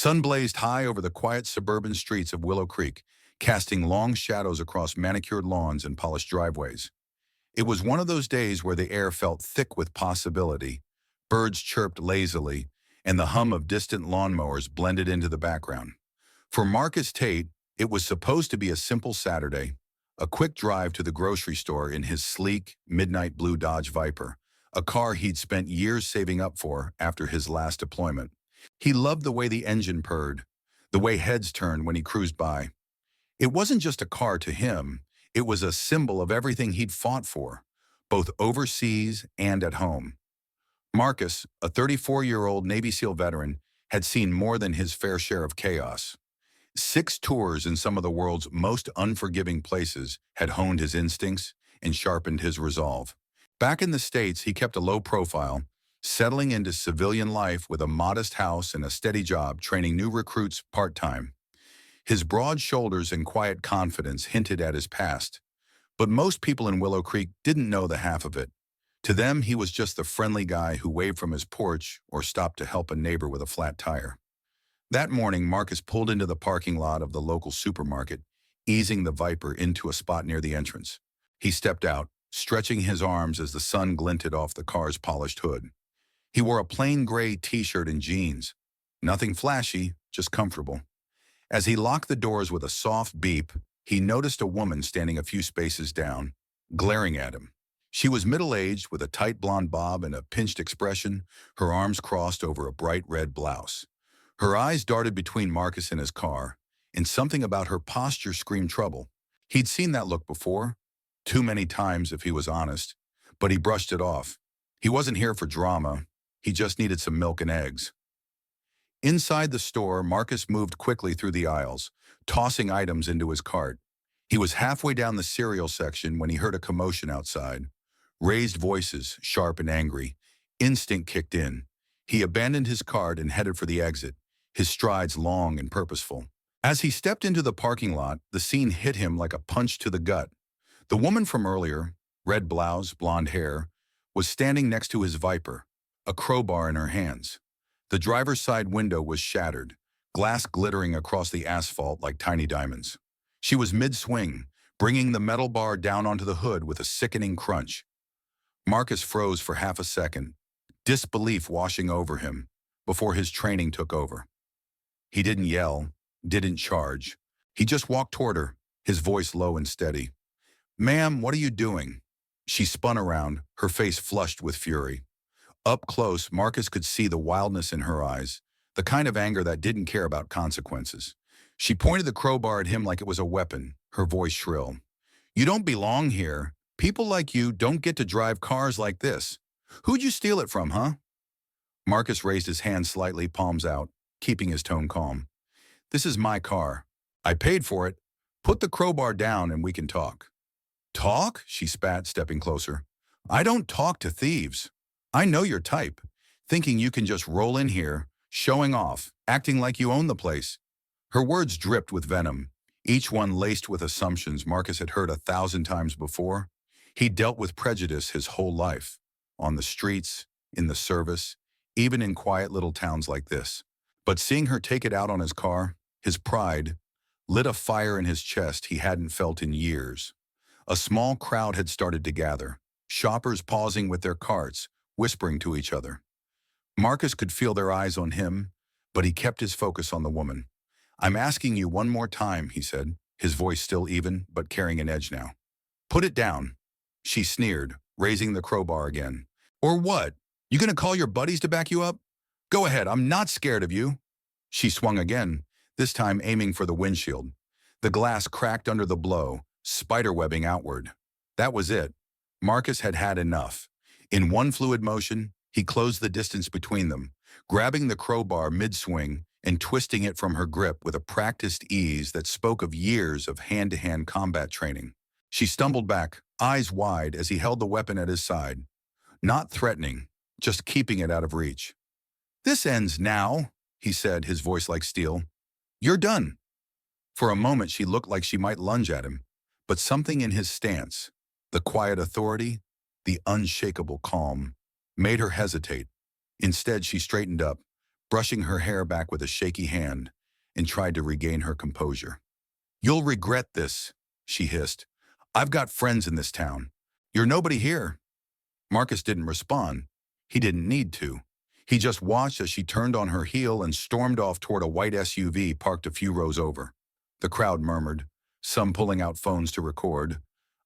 sun blazed high over the quiet suburban streets of Willow Creek, casting long shadows across manicured lawns and polished driveways. It was one of those days where the air felt thick with possibility. Birds chirped lazily, and the hum of distant lawnmowers blended into the background. For Marcus Tate, it was supposed to be a simple Saturday, a quick drive to the grocery store in his sleek, midnight blue Dodge Viper, a car he'd spent years saving up for after his last deployment. He loved the way the engine purred, the way heads turned when he cruised by. It wasn't just a car to him, it was a symbol of everything he'd fought for, both overseas and at home. Marcus, a 34-year-old Navy SEAL veteran, had seen more than his fair share of chaos. 6 tours in some of the world's most unforgiving places had honed his instincts and sharpened his resolve. Back in the States, he kept a low profile, settling into civilian life with a modest house and a steady job training new recruits part-time. His broad shoulders and quiet confidence hinted at his past, but most people in Willow Creek didn't know the half of it. To them, he was just the friendly guy who waved from his porch or stopped to help a neighbor with a flat tire. That morning, Marcus pulled into the parking lot of the local supermarket, easing the Viper into a spot near the entrance. He stepped out, stretching his arms as the sun glinted off the car's polished hood. He wore a plain gray t-shirt and jeans. Nothing flashy, just comfortable. As he locked the doors with a soft beep, he noticed a woman standing a few spaces down, glaring at him. She was middle-aged with a tight blonde bob and a pinched expression, her arms crossed over a bright red blouse. Her eyes darted between Marcus and his car, and something about her posture screamed trouble. He'd seen that look before, too many times if he was honest, but he brushed it off. He wasn't here for drama, he just needed some milk and eggs. Inside the store, Marcus moved quickly through the aisles, tossing items into his cart. He was halfway down the cereal section when he heard a commotion outside. Raised voices, sharp and angry. Instinct kicked in. He abandoned his cart and headed for the exit, his strides long and purposeful. As he stepped into the parking lot, the scene hit him like a punch to the gut. The woman from earlier, red blouse, blonde hair, was standing next to his Viper, a crowbar in her hands. The driver's side window was shattered, glass glittering across the asphalt like tiny diamonds. She was mid-swing, bringing the metal bar down onto the hood with a sickening crunch. Marcus froze for half a second, disbelief washing over him, before his training took over. He didn't yell, didn't charge. He just walked toward her, his voice low and steady. "Ma'am, what are you doing?" She spun around, her face flushed with fury. Up close, Marcus could see the wildness in her eyes, the kind of anger that didn't care about consequences. She pointed the crowbar at him like it was a weapon, her voice shrill. "You don't belong here. People like you don't get to drive cars like this. Who'd you steal it from, huh?" Marcus raised his hand slightly, palms out, keeping his tone calm. "This is my car. I paid for it. Put the crowbar down and we can talk." "Talk?" she spat, stepping closer. "I don't talk to thieves. I know your type, thinking you can just roll in here, showing off, acting like you own the place." Her words dripped with venom, each one laced with assumptions Marcus had heard 1,000 times before. He'd dealt with prejudice his whole life, on the streets, in the service, even in quiet little towns like this. But seeing her take it out on his car, his pride, lit a fire in his chest he hadn't felt in years. A small crowd had started to gather, shoppers pausing with their carts, whispering to each other. Marcus could feel their eyes on him, but he kept his focus on the woman. "I'm asking you one more time," he said, his voice still even, but carrying an edge now. "Put it down." She sneered, raising the crowbar again. "Or what? You gonna call your buddies to back you up? Go ahead, I'm not scared of you." She swung again, this time aiming for the windshield. The glass cracked under the blow, spiderwebbing outward. That was it. Marcus had had enough. In one fluid motion, he closed the distance between them, grabbing the crowbar mid-swing and twisting it from her grip with a practiced ease that spoke of years of hand-to-hand combat training. She stumbled back, eyes wide as he held the weapon at his side. Not threatening, just keeping it out of reach. "This ends now," he said, his voice like steel. "You're done." For a moment she looked like she might lunge at him, but something in his stance, the quiet authority, the unshakable calm, made her hesitate. Instead, she straightened up, brushing her hair back with a shaky hand, and tried to regain her composure. "You'll regret this," she hissed. "I've got friends in this town. You're nobody here." Marcus didn't respond. He didn't need to. He just watched as she turned on her heel and stormed off toward a white SUV parked a few rows over. The crowd murmured, some pulling out phones to record,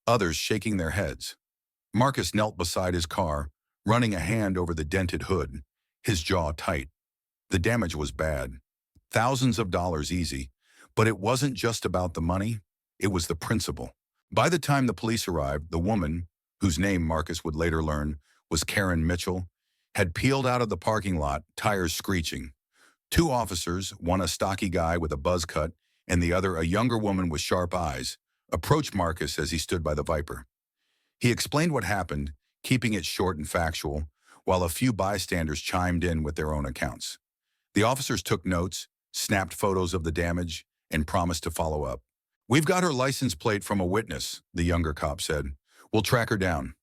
others shaking their heads. Marcus knelt beside his car, running a hand over the dented hood, his jaw tight. The damage was bad. Thousands of dollars easy. But it wasn't just about the money, it was the principle. By the time the police arrived, the woman, whose name Marcus would later learn was Karen Mitchell, had peeled out of the parking lot, tires screeching. Two officers, one a stocky guy with a buzz cut and the other a younger woman with sharp eyes, approached Marcus as he stood by the Viper. He explained what happened, keeping it short and factual, while a few bystanders chimed in with their own accounts. The officers took notes, snapped photos of the damage, and promised to follow up. "We've got her license plate from a witness," the younger cop said. "We'll track her down."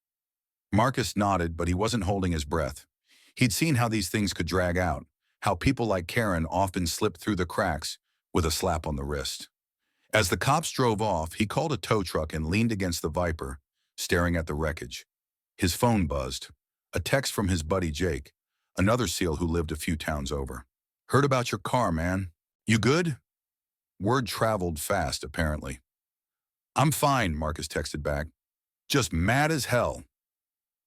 Marcus nodded, but he wasn't holding his breath. He'd seen how these things could drag out, how people like Karen often slipped through the cracks with a slap on the wrist. As the cops drove off, he called a tow truck and leaned against the Viper, staring at the wreckage. His phone buzzed. A text from his buddy Jake, another SEAL who lived a few towns over. "Heard about your car, man. You good?" Word traveled fast, apparently. "I'm fine," Marcus texted back. "Just mad as hell."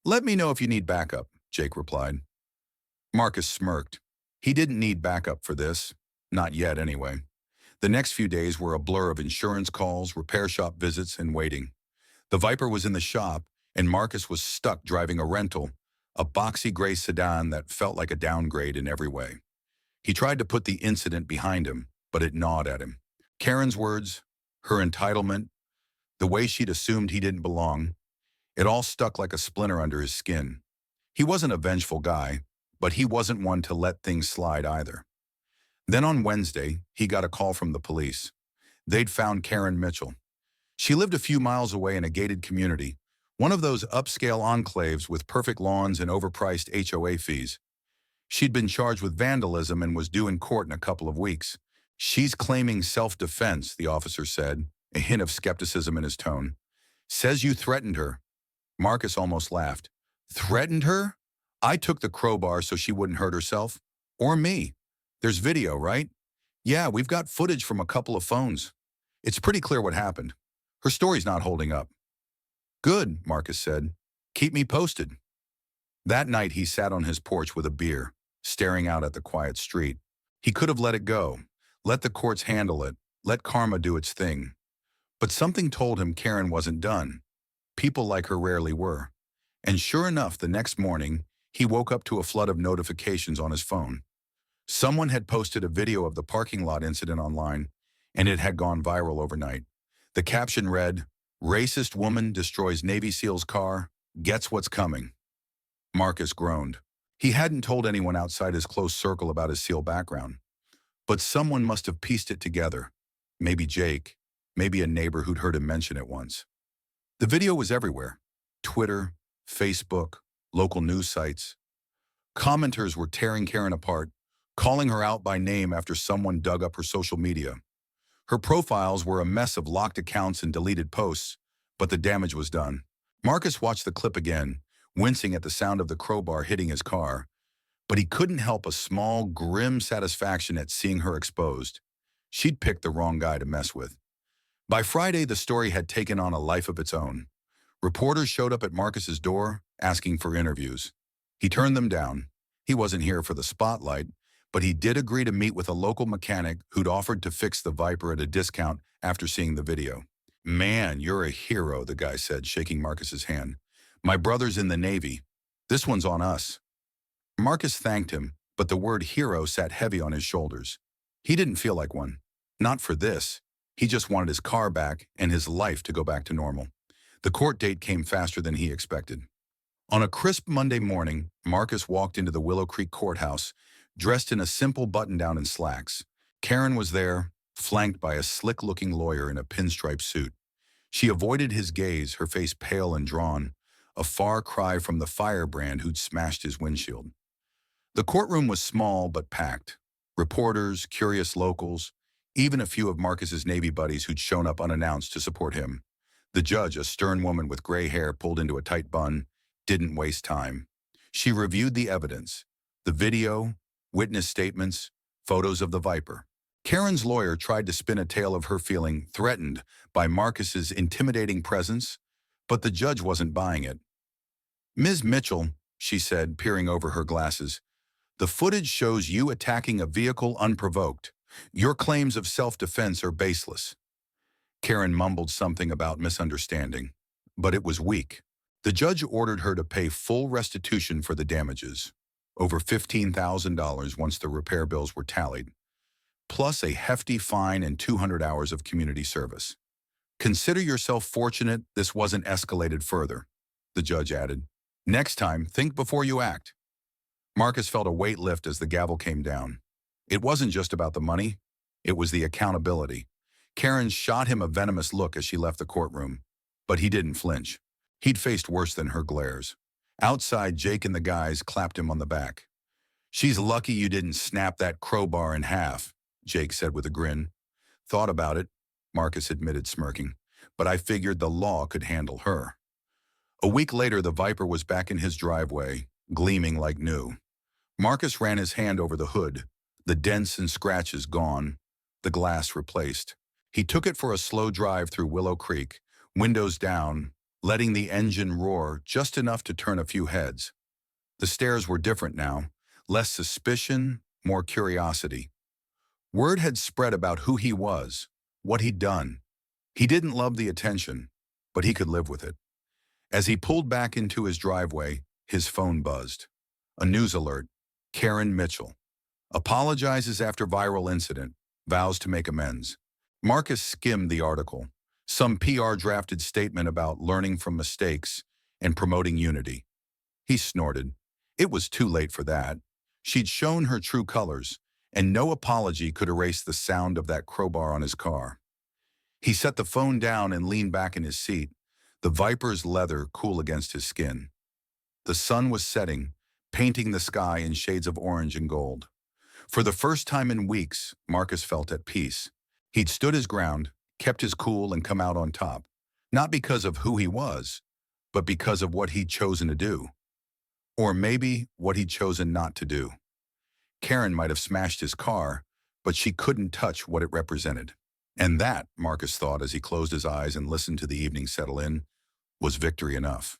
"Let me know if you need backup," Jake replied. Marcus smirked. He didn't need backup for this. Not yet, anyway. The next few days were a blur of insurance calls, repair shop visits, and waiting. The Viper was in the shop, and Marcus was stuck driving a rental, a boxy gray sedan that felt like a downgrade in every way. He tried to put the incident behind him, but it gnawed at him. Karen's words, her entitlement, the way she'd assumed he didn't belong, it all stuck like a splinter under his skin. He wasn't a vengeful guy, but he wasn't one to let things slide either. Then on Wednesday, he got a call from the police. They'd found Karen Mitchell. She lived a few miles away in a gated community, one of those upscale enclaves with perfect lawns and overpriced HOA fees. She'd been charged with vandalism and was due in court in a couple of weeks. "She's claiming self-defense," the officer said, a hint of skepticism in his tone. "Says you threatened her." Marcus almost laughed. "Threatened her? I took the crowbar so she wouldn't hurt herself. Or me. There's video, right? Yeah, we've got footage from a couple of phones. It's pretty clear what happened. Her story's not holding up." "Good," Marcus said. "Keep me posted." That night he sat on his porch with a beer, staring out at the quiet street. He could have let it go, let the courts handle it, let karma do its thing. But something told him Karen wasn't done. People like her rarely were. And sure enough, the next morning, he woke up to a flood of notifications on his phone. Someone had posted a video of the parking lot incident online, and it had gone viral overnight. The caption read, "Racist woman destroys Navy SEAL's car, gets what's coming." Marcus groaned. He hadn't told anyone outside his close circle about his SEAL background. But someone must have pieced it together. Maybe Jake, maybe a neighbor who'd heard him mention it once. The video was everywhere. Twitter, Facebook, local news sites. Commenters were tearing Karen apart, calling her out by name after someone dug up her social media. Her profiles were a mess of locked accounts and deleted posts, but the damage was done. Marcus watched the clip again, wincing at the sound of the crowbar hitting his car, but he couldn't help a small, grim satisfaction at seeing her exposed. She'd picked the wrong guy to mess with. By Friday, the story had taken on a life of its own. Reporters showed up at Marcus's door, asking for interviews. He turned them down. He wasn't here for the spotlight, but he did agree to meet with a local mechanic who'd offered to fix the Viper at a discount after seeing the video. "Man, you're a hero," the guy said, shaking Marcus's hand. "My brother's in the Navy. This one's on us." Marcus thanked him, but the word hero sat heavy on his shoulders. He didn't feel like one. Not for this. He just wanted his car back and his life to go back to normal. The court date came faster than he expected. On a crisp Monday morning, Marcus walked into the Willow Creek courthouse, dressed in a simple button-down and slacks. Karen was there, flanked by a slick-looking lawyer in a pinstripe suit. She avoided his gaze, her face pale and drawn, a far cry from the firebrand who'd smashed his windshield. The courtroom was small but packed. Reporters, curious locals, even a few of Marcus's Navy buddies who'd shown up unannounced to support him. The judge, a stern woman with gray hair pulled into a tight bun, didn't waste time. She reviewed the evidence, the video, witness statements, photos of the Viper. Karen's lawyer tried to spin a tale of her feeling threatened by Marcus's intimidating presence, but the judge wasn't buying it. "Ms. Mitchell," she said, peering over her glasses, "the footage shows you attacking a vehicle unprovoked. Your claims of self-defense are baseless." Karen mumbled something about misunderstanding, but it was weak. The judge ordered her to pay full restitution for the damages, over $15,000 once the repair bills were tallied, plus a hefty fine and 200 hours of community service. "Consider yourself fortunate this wasn't escalated further," the judge added. "Next time, think before you act." Marcus felt a weight lift as the gavel came down. It wasn't just about the money, it was the accountability. Karen shot him a venomous look as she left the courtroom, but he didn't flinch. He'd faced worse than her glares. Outside, Jake and the guys clapped him on the back. "She's lucky you didn't snap that crowbar in half," Jake said with a grin. "Thought about it," Marcus admitted, smirking, "but I figured the law could handle her." A week later, the Viper was back in his driveway, gleaming like new. Marcus ran his hand over the hood, the dents and scratches gone, the glass replaced. He took it for a slow drive through Willow Creek, windows down, letting the engine roar just enough to turn a few heads. The stares were different now, less suspicion, more curiosity. Word had spread about who he was, what he'd done. He didn't love the attention, but he could live with it. As he pulled back into his driveway, his phone buzzed. A news alert. Karen Mitchell apologizes after viral incident, vows to make amends. Marcus skimmed the article. Some PR-drafted statement about learning from mistakes and promoting unity. He snorted. It was too late for that. She'd shown her true colors, and no apology could erase the sound of that crowbar on his car. He set the phone down and leaned back in his seat, the Viper's leather cool against his skin. The sun was setting, painting the sky in shades of orange and gold. For the first time in weeks, Marcus felt at peace. He'd stood his ground, kept his cool, and come out on top, not because of who he was, but because of what he'd chosen to do. Or maybe what he'd chosen not to do. Karen might have smashed his car, but she couldn't touch what it represented. And that, Marcus thought as he closed his eyes and listened to the evening settle in, was victory enough.